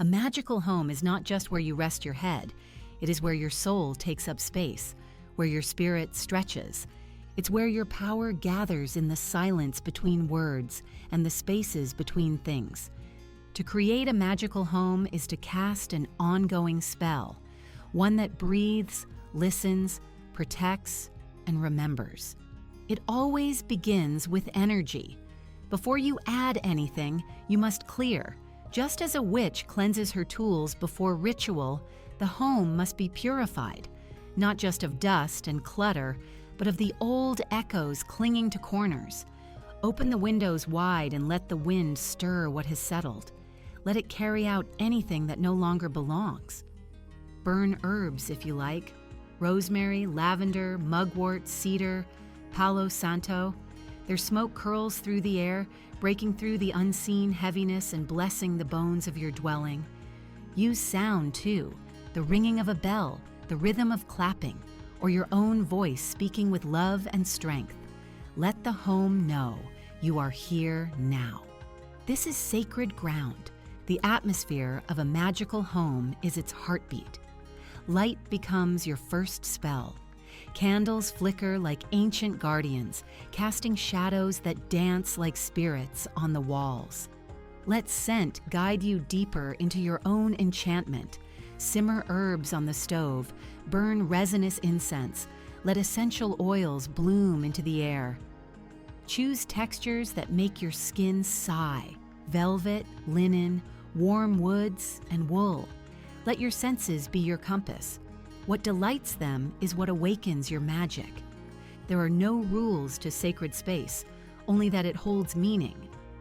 magical home is not just where you rest your head, it is where your soul takes up space, where your spirit stretches. It's where your power gathers in the silence between words and the spaces between things. To create a magical home is to cast an ongoing spell, one that breathes, listens, protects, and remembers. It always begins with energy. Before you add anything, you must clear. Just as a witch cleanses her tools before ritual, the home must be purified, not just of dust and clutter, but of the old echoes clinging to corners. Open the windows wide and let the wind stir what has settled. Let it carry out anything that no longer belongs. Burn herbs if you like: rosemary, lavender, mugwort, cedar, palo santo. Their smoke curls through the air, breaking through the unseen heaviness and blessing the bones of your dwelling. Use sound too: the ringing of a bell, the rhythm of clapping, or your own voice speaking with love and strength. Let the home know you are here now. This is sacred ground. The atmosphere of a magical home is its heartbeat. Light becomes your first spell. Candles flicker like ancient guardians, casting shadows that dance like spirits on the walls. Let scent guide you deeper into your own enchantment. Simmer herbs on the stove, burn resinous incense, let essential oils bloom into the air. Choose textures that make your skin sigh: velvet, linen, warm woods, and wool. Let your senses be your compass. What delights them is what awakens your magic. There are no rules to sacred space, only that it holds meaning.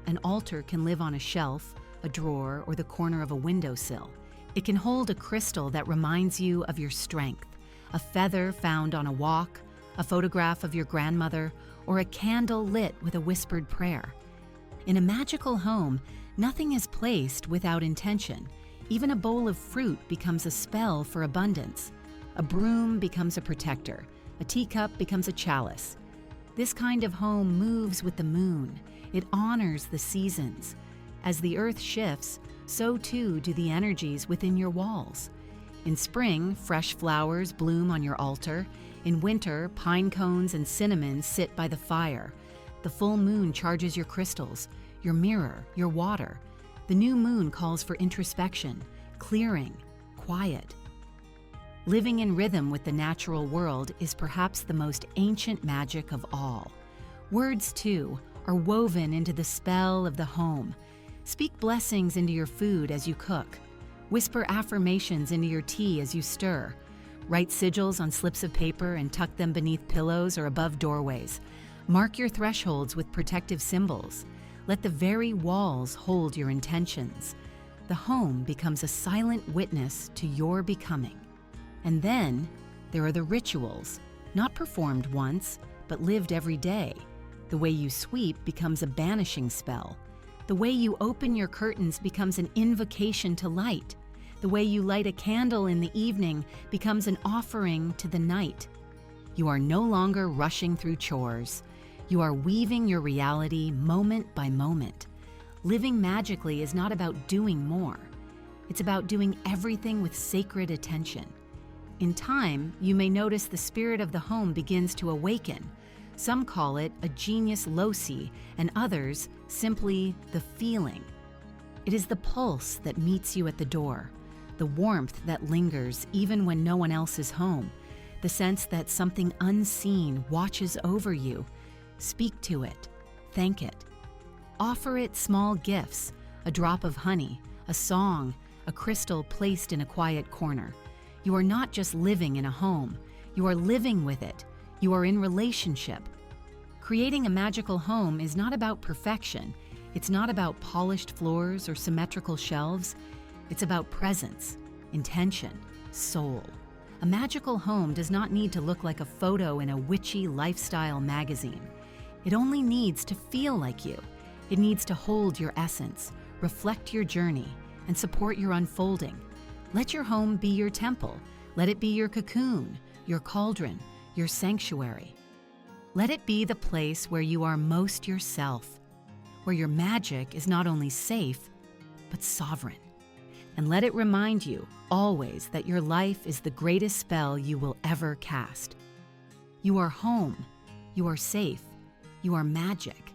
An altar can live on a shelf, a drawer, or the corner of a windowsill. It can hold a crystal that reminds you of your strength, a feather found on a walk, a photograph of your grandmother, or a candle lit with a whispered prayer. In a magical home, nothing is placed without intention. Even a bowl of fruit becomes a spell for abundance. A broom becomes a protector. A teacup becomes a chalice. This kind of home moves with the moon. It honors the seasons. As the earth shifts, so too do the energies within your walls. In spring, fresh flowers bloom on your altar. In winter, pine cones and cinnamon sit by the fire. The full moon charges your crystals, your mirror, your water. The new moon calls for introspection, clearing, quiet. Living in rhythm with the natural world is perhaps the most ancient magic of all. Words, too, are woven into the spell of the home. Speak blessings into your food as you cook. Whisper affirmations into your tea as you stir. Write sigils on slips of paper and tuck them beneath pillows or above doorways. Mark your thresholds with protective symbols. Let the very walls hold your intentions. The home becomes a silent witness to your becoming. And then there are the rituals, not performed once, but lived every day. The way you sweep becomes a banishing spell. The way you open your curtains becomes an invocation to light. The way you light a candle in the evening becomes an offering to the night. You are no longer rushing through chores. You are weaving your reality moment by moment. Living magically is not about doing more. It's about doing everything with sacred attention. In time, you may notice the spirit of the home begins to awaken. Some call it a genius loci, and others simply the feeling. It is the pulse that meets you at the door, the warmth that lingers even when no one else is home, the sense that something unseen watches over you. Speak to it, thank it. Offer it small gifts: a drop of honey, a song, a crystal placed in a quiet corner. You are not just living in a home, you are living with it. You are in relationship. Creating a magical home is not about perfection. It's not about polished floors or symmetrical shelves. It's about presence, intention, soul. A magical home does not need to look like a photo in a witchy lifestyle magazine. It only needs to feel like you. It needs to hold your essence, reflect your journey, and support your unfolding. Let your home be your temple. Let it be your cocoon, your cauldron, your sanctuary. Let it be the place where you are most yourself, where your magic is not only safe, but sovereign. and let it remind you always that your life is the greatest spell you will ever cast. You are home. You are safe. You are magic.